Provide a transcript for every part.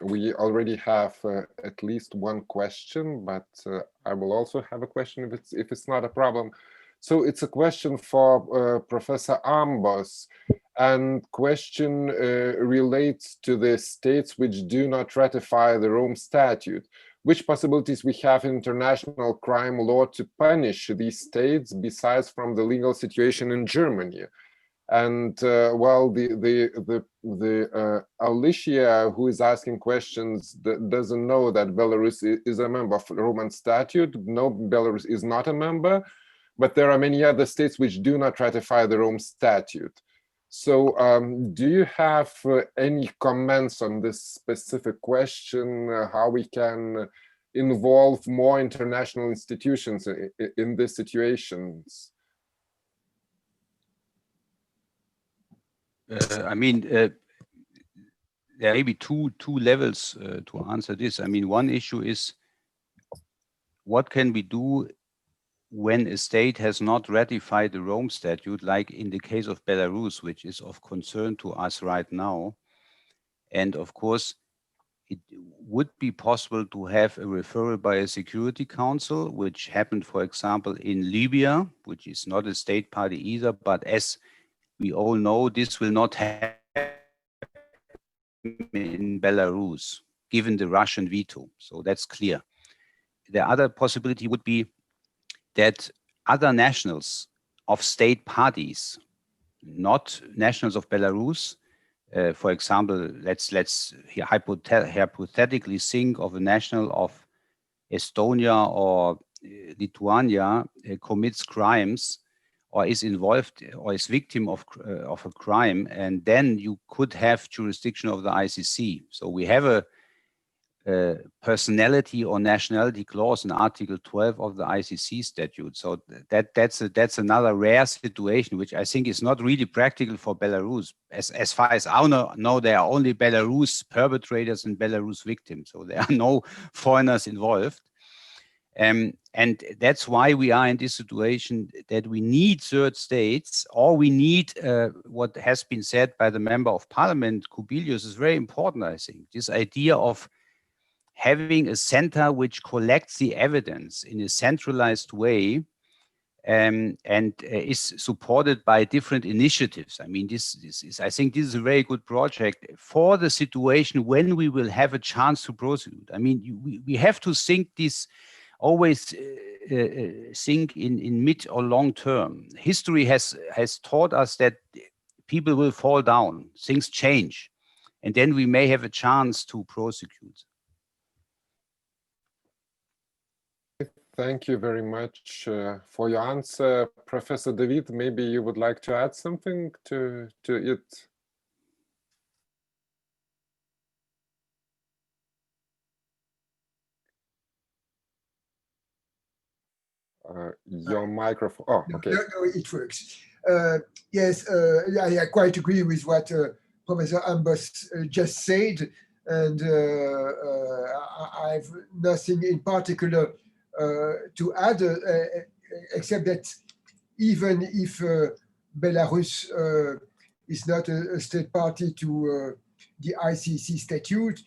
We already have at least one question, but I will also have a question if it's not a problem. So it's a question for Professor Ambos, and question relates to the states which do not ratify the Rome Statute. Which possibilities we have in international crime law to punish these states besides from the legal situation in Germany? And well, Alicia, who is asking questions, doesn't know that Belarus is a member of the Roman Statute. No, Belarus is not a member, but there are many other states which do not ratify the Rome Statute. So do you have any comments on this specific question, how we can involve more international institutions in these situations? I mean, there may be two levels to answer this. I mean, one issue is what can we do when a state has not ratified the Rome Statute, like in the case of Belarus, which is of concern to us right now. And of course, it would be possible to have a referral by a Security Council, which happened, for example, in Libya, which is not a state party either, but as we all know, this will not happen in Belarus, given the Russian veto. So that's clear. The other possibility would be that other nationals of state parties, not nationals of Belarus, for example, let's hypothetically think of a national of Estonia or Lithuania commits crimes or is involved or is victim of a crime, and then you could have jurisdiction of the ICC. So we have a personality or nationality clause in Article 12 of the ICC statute. So that's another rare situation, which I think is not really practical for Belarus. As far as I know, there are only Belarus perpetrators and Belarus victims. So there are no foreigners involved. And that's why we are in this situation that we need third states, or we need what has been said by the member of parliament, Kubilius, is very important, I think. This idea of having a center which collects the evidence in a centralized way and is supported by different initiatives. I mean, I think this is a very good project for the situation when we will have a chance to prosecute. I mean, we have to think this, always think in mid or long term. History has taught us that people will fall down, things change, and then we may have a chance to prosecute. Thank you very much for your answer. Professor David, maybe you would like to add something to it? Your microphone. Oh, okay. No, it works. Yes, I quite agree with what Professor Ambos just said, and I've nothing in particular to add, except that even if Belarus is not a state party to the ICC statute,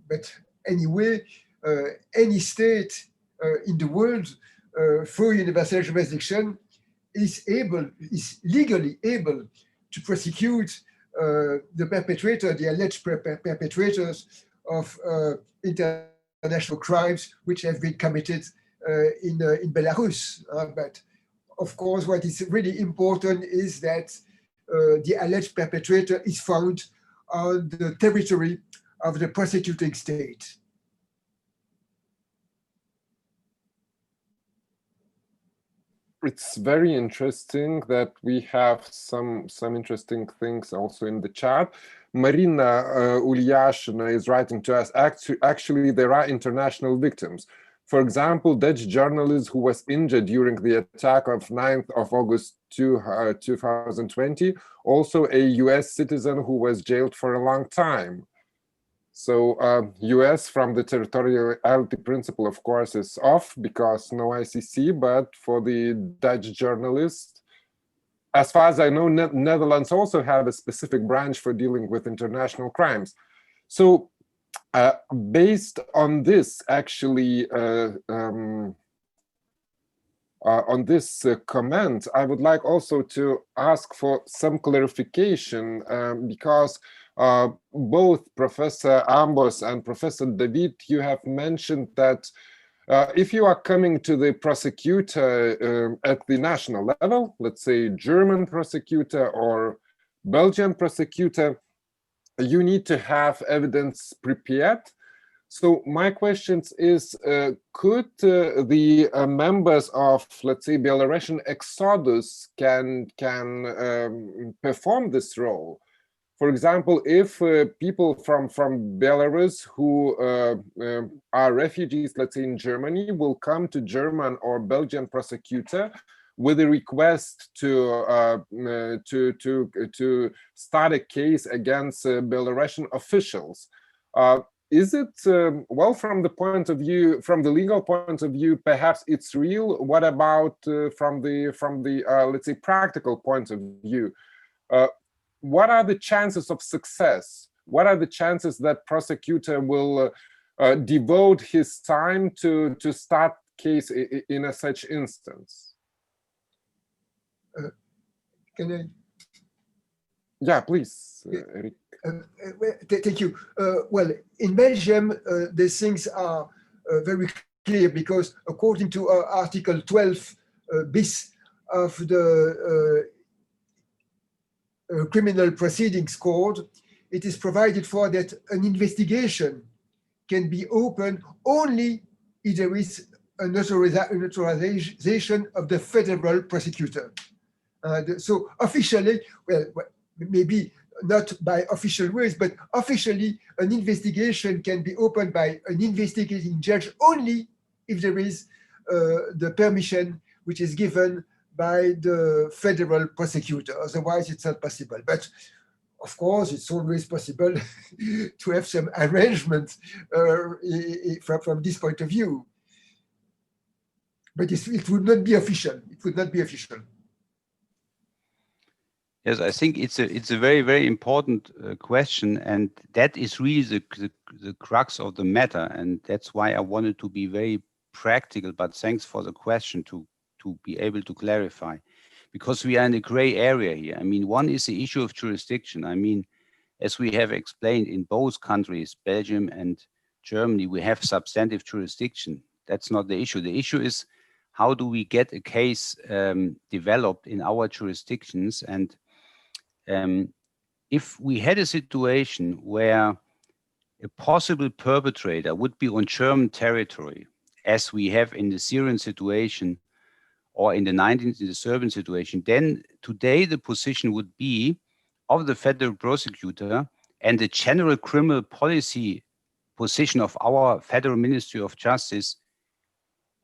but anyway, any state in the world through universal jurisdiction is legally able to prosecute the alleged perpetrators of international crimes which have been committed in Belarus. But of course, what is really important is that the alleged perpetrator is found on the territory of the prosecuting state. It's very interesting that we have some interesting things also in the chat. Marina Ulyashina is writing to us, actually there are international victims. For example, Dutch journalist who was injured during the attack of 9th of August 2020, also a US citizen who was jailed for a long time. So US from the territoriality principle, of course, is off because no ICC, but for the Dutch journalist, as far as I know, Netherlands also have a specific branch for dealing with international crimes. So based on this, actually, on this comment, I would like also to ask for some clarification, because both Professor Ambos and Professor David, you have mentioned that if you are coming to the prosecutor at the national level, let's say German prosecutor or Belgian prosecutor, you need to have evidence prepared. So my question is, could the members of, let's say, Belarusian Exodus can perform this role? For example, if people from Belarus who are refugees, let's say in Germany, will come to German or Belgian prosecutor with a request to start a case against Belarusian officials, is it well, from the point of view, from the legal point of view, perhaps it's real? What about from the let's say practical point of view? What are the chances of success? What are the chances that prosecutor will devote his time to start case in a such instance? Can I? Yeah, please, Eric. Thank you. Well, in Belgium, the things are very clear, because according to Article 12 bis of the Criminal Proceedings Code, it is provided for that an investigation can be opened only if there is an authorization of the federal prosecutor. So officially, well, maybe not by official words, but officially an investigation can be opened by an investigating judge only if there is the permission which is given by the federal prosecutor. Otherwise, it's not possible. But of course, it's always possible to have some arrangement from this point of view. But it would not be official. It would not be official. Yes, I think it's a very, very important question, and that is really the crux of the matter, and that's why I wanted to be very practical. But thanks for the question to be able to clarify, because we are in a gray area here. I mean, one is the issue of jurisdiction. I mean, as we have explained, in both countries, Belgium and Germany, we have substantive jurisdiction. That's not the issue. The issue is, how do we get a case developed in our jurisdictions? And if we had a situation where a possible perpetrator would be on German territory, as we have in the Syrian situation or in the Serbian situation, then today the position would be of the federal prosecutor and the general criminal policy position of our Federal Ministry of Justice.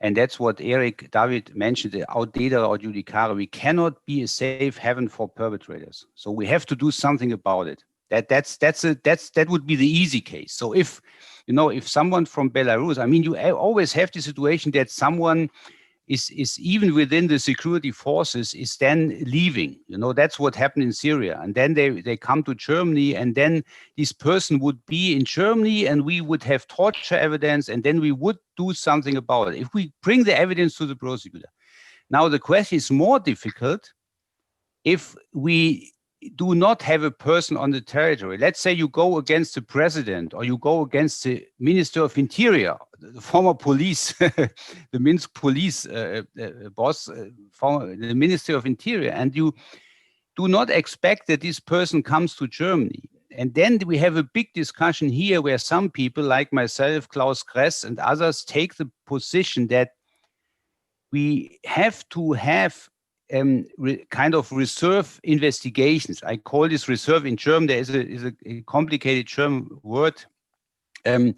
And that's what Eric David mentioned, the audita or judicare. We cannot be a safe haven for perpetrators. So we have to do something about it. That would be the easy case. So if someone from Belarus, I mean, you always have the situation that someone is even within the security forces is then leaving. That's what happened in Syria. And then they come to Germany, and then this person would be in Germany, and we would have torture evidence, and then we would do something about it if we bring the evidence to the prosecutor. Now, the question is more difficult if we do not have a person on the territory. Let's say you go against the president, or you go against the Minister of Interior, the former police, the Minsk police boss, the Minister of Interior, and you do not expect that this person comes to Germany. And then we have a big discussion here where some people like myself, Klaus Kress, and others take the position that we have to have kind of reserve investigations. I call this reserve in German. There is a complicated German word in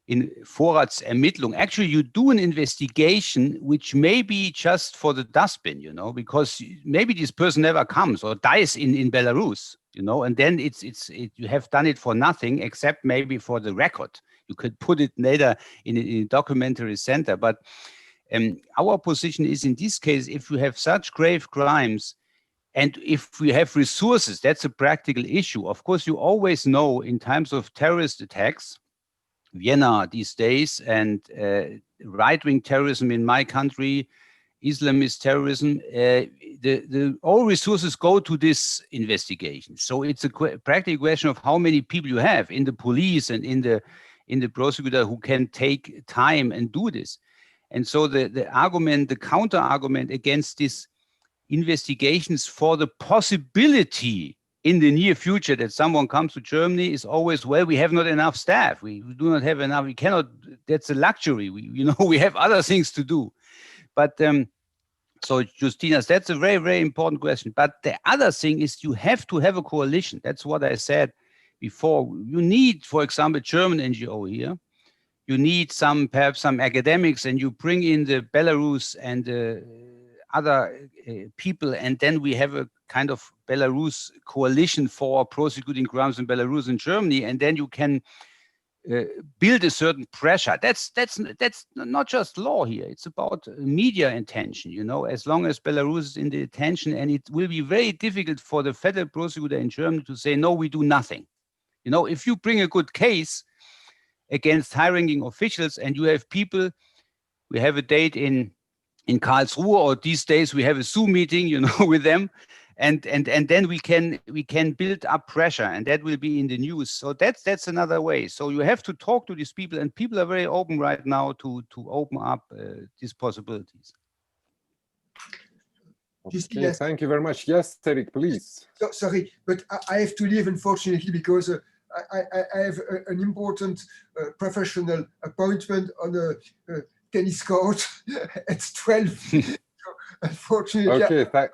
Vorratsermittlung. Actually, you do an investigation which may be just for the dustbin, because maybe this person never comes or dies in Belarus, and then you have done it for nothing except maybe for the record. You could put it later in a documentary center, but our position is, in this case, if you have such grave crimes, And if we have resources, that's a practical issue. Of course, you always know in times of terrorist attacks, Vienna these days, and right-wing terrorism in my country, Islamist terrorism, all resources go to this investigation. So it's a practical question of how many people you have in the police and in the prosecutor who can take time and do this. And so the argument, the counter argument against this investigations for the possibility in the near future that someone comes to Germany is always, well, we have not enough staff. We do not have enough. We cannot, that's a luxury. We have other things to do. But so Justinas, that's a very, very important question. But the other thing is you have to have a coalition. That's what I said before. You need, for example, German NGO here. You need perhaps some academics, and you bring in the Belarus and other people, and then we have a kind of Belarus coalition for prosecuting crimes in Belarus and Germany, and then you can build a certain pressure. That's not just law here. It's about media attention. As long as Belarus is in the attention, and it will be very difficult for the federal prosecutor in Germany to say, no, we do nothing. If you bring a good case against high-ranking officials and you have people, we have a date in Karlsruhe, or these days we have a Zoom meeting, with them, and then we can build up pressure, and that will be in the news. So that's another way. So you have to talk to these people, and people are very open right now to open up these possibilities. Okay, thank you very much. Yes, Eric, please. So, sorry, but I have to leave, unfortunately, because I have an important professional appointment on a tennis court at 12. So, unfortunately. Okay,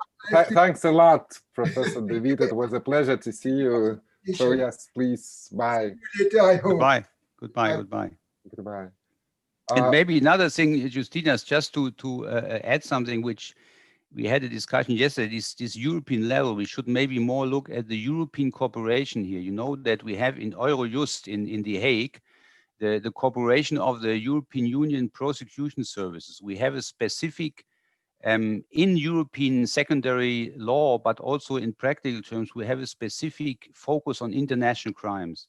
thanks a lot, Professor David. It was a pleasure to see you. So yes, please, bye. Later, I hope. Goodbye. And maybe another thing, Justinas, just to add something, which we had a discussion yesterday, this European level, we should maybe more look at the European cooperation here. That we have in Eurojust in The Hague, the cooperation of the European Union prosecution services. We have a specific, in European secondary law, but also in practical terms, we have a specific focus on international crimes.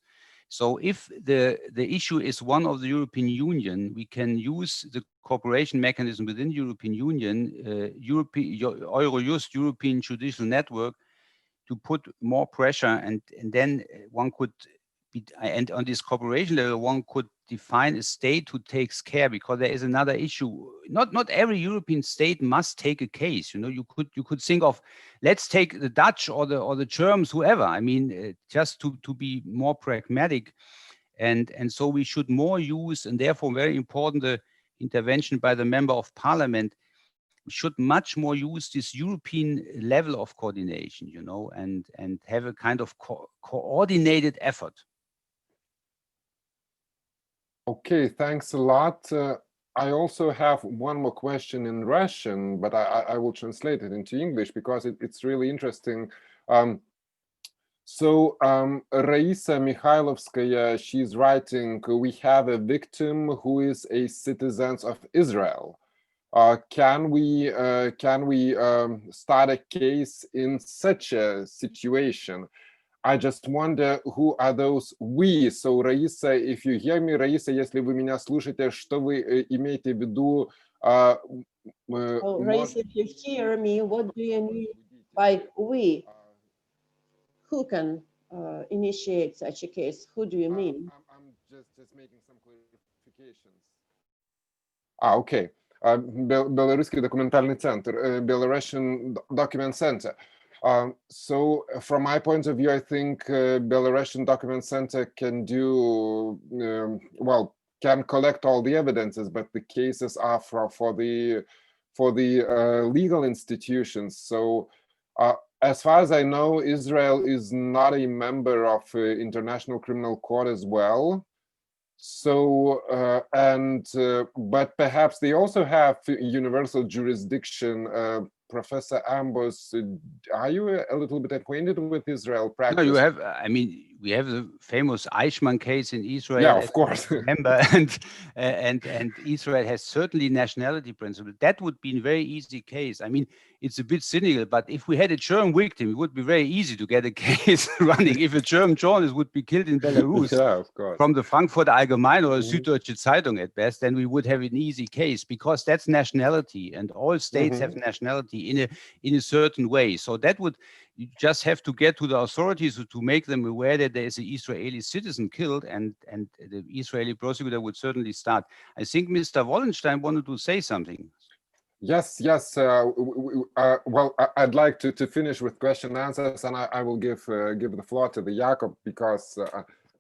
So if the issue is one of the European Union, we can use the cooperation mechanism within the European Union, Eurojust, European Judicial Network, to put more pressure, and then one could and on this cooperation level, one could define a state who takes care, because there is another issue. Not every European state must take a case. You could think of, let's take the Dutch or the Germans, whoever. I mean, just to be more pragmatic, and so we should more use, and therefore very important, the intervention by the member of parliament. We should much more use this European level of coordination, and have a kind of coordinated effort. Okay, thanks a lot. I also have one more question in Russian, but I will translate it into English because it's really interesting. So Raisa Mikhailovskaya, she's writing, we have a victim who is a citizen of Israel. Can we start a case in such a situation? I just wonder who are those we. So, Раиса, if you hear me, Раиса, если вы меня слушаете, что вы имеете в виду? Раиса, if you hear me, what do you mean by we? Who can initiate such a case? Who do you mean? I'm just making some clarifications. Okay. Белорусский документальный центр, Belarusian Document Center. So from my point of view, I think Belarusian Document Center can do, can collect all the evidences, but the cases are for the legal institutions. So as far as I know, Israel is not a member of International Criminal Court as well. So, but perhaps they also have universal jurisdiction. Professor Ambos, are you a little bit acquainted with Israel practice? No, you have. I mean, we have the famous Eichmann case in Israel. Yeah, of course. Remember, and Israel has certainly nationality principle. That would be a very easy case. I mean, it's a bit cynical, but if we had a German victim, it would be very easy to get a case running. If a German journalist would be killed in Belarus Yeah, of course. from the Frankfurter Allgemeine or Süddeutsche Zeitung at best, then we would have an easy case, because that's nationality, and all states have nationality in a certain way. So that would, you just have to get to the authorities to make them aware that there is an Israeli citizen killed, and the Israeli prosecutor would certainly start. I think Mr. Wallenstein wanted to say something. Yes. Well, I'd like to finish with question and answers, and I will give the floor to the Jakob, because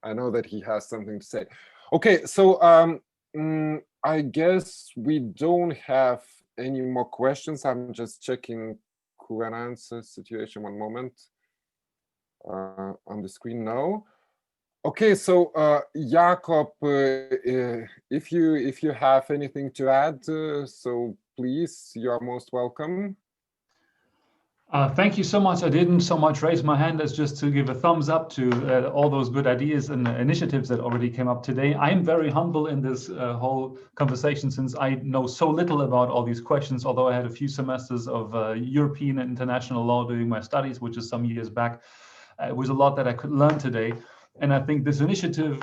I know that he has something to say. Okay, so I guess we don't have any more questions. I'm just checking Q&A answer situation. 1 moment. On the screen now. Okay, so Jakob, if you have anything to add, so please, you are most welcome. Thank you so much. I didn't so much raise my hand as just to give a thumbs up to all those good ideas and initiatives that already came up today. I'm very humble in this whole conversation, since I know so little about all these questions, although I had a few semesters of European and international law doing my studies, which is some years back. It was a lot that I could learn today. And I think this initiative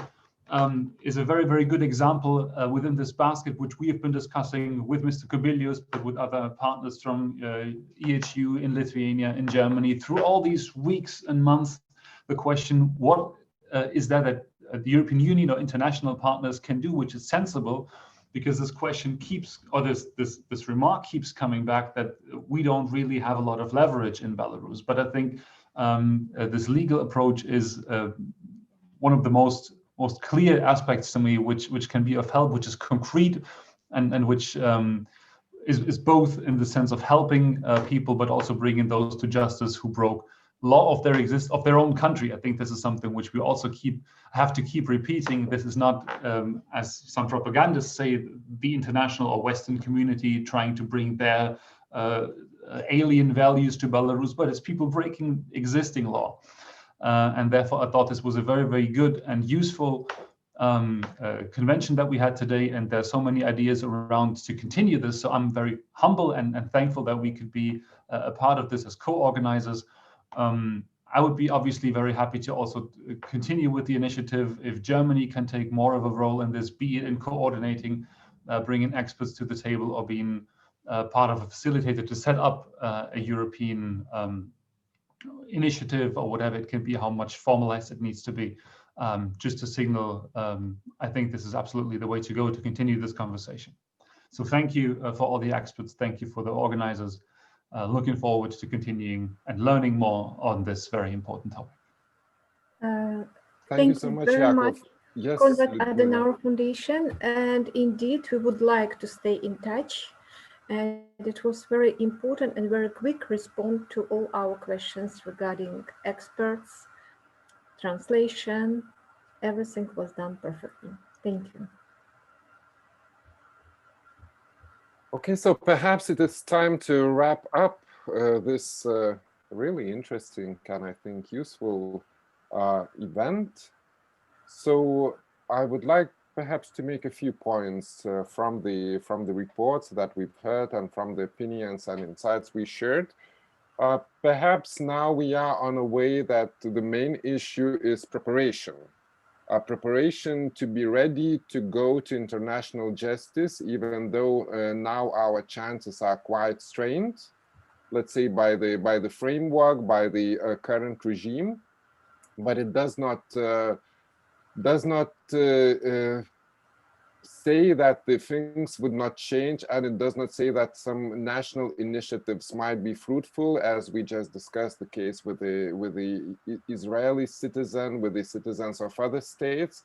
is a very, very good example within this basket, which we have been discussing with Mr. Kubilius, but with other partners from EHU in Lithuania, in Germany, through all these weeks and months. The question, what is that the European Union or international partners can do, which is sensible, because this question keeps, or this remark keeps coming back, that we don't really have a lot of leverage in Belarus. But I think this legal approach is one of the most clear aspects to me, which can be of help, which is concrete, and which is both in the sense of helping people, but also bringing those to justice who broke law of their own country. I think this is something which we also have to keep repeating. This is not, as some propagandists say, the international or Western community trying to bring their alien values to Belarus, but it's people breaking existing law. And therefore, I thought this was a very, very good and useful convention that we had today. And there's so many ideas around to continue this. So I'm very humble and thankful that we could be a part of this as co-organizers. I would be obviously very happy to also continue with the initiative if Germany can take more of a role in this, be it in coordinating, bringing experts to the table, or being part of a facilitator to set up a European initiative, or whatever it can be, how much formalized it needs to be, just to signal, I think this is absolutely the way to go to continue this conversation. So thank you for all the experts. Thank you for the organizers. Looking forward to continuing and learning more on this very important topic. Thank you so much, Jakob. Yes, Konrad Adenauer Foundation, and indeed we would like to stay in touch. And it was very important and very quick response to all our questions regarding experts, translation. Everything was done perfectly. Thank you. Okay, so perhaps it is time to wrap up this really interesting and I think useful event. So I would like perhaps to make a few points from the reports that we've heard and from the opinions and insights we shared. Perhaps now we are on a way that the main issue is preparation. Preparation to be ready to go to international justice, even though now our chances are quite strained, let's say by the framework, by the current regime, but it does not say that the things would not change, and it does not say that some national initiatives might be fruitful, as we just discussed the case with the Israeli citizen, with the citizens of other states.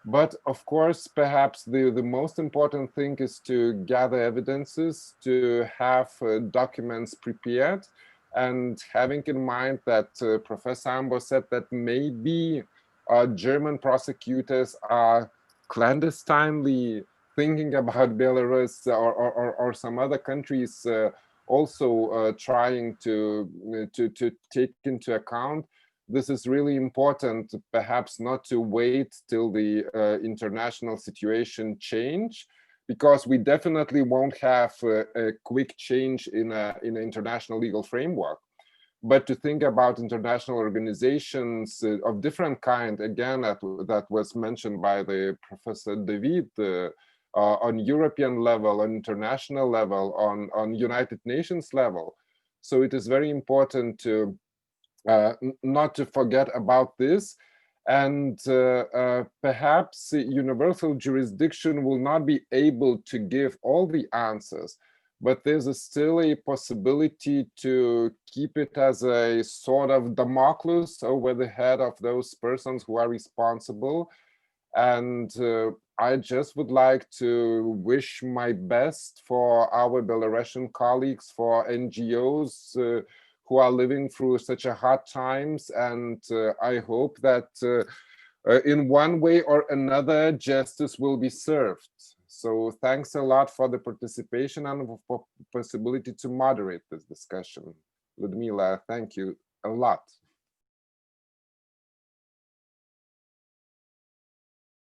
But of course, perhaps the most important thing is to gather evidences, to have documents prepared, and having in mind that Professor Ambo said that maybe German prosecutors are clandestinely thinking about Belarus or some other countries also trying to take into account. This is really important, perhaps not to wait till the international situation change, because we definitely won't have a quick change in an international legal framework. But to think about international organizations of different kind, again, that was mentioned by the Professor David, on European level, on international level, on United Nations level. So it is very important to not to forget about this. And perhaps universal jurisdiction will not be able to give all the answers, but there's still a possibility to keep it as a sort of Damocles over the head of those persons who are responsible. And I just would like to wish my best for our Belarusian colleagues, for NGOs who are living through such a hard times. And I hope that in one way or another, justice will be served. So thanks a lot for the participation and for the possibility to moderate this discussion. Ludmila, thank you a lot.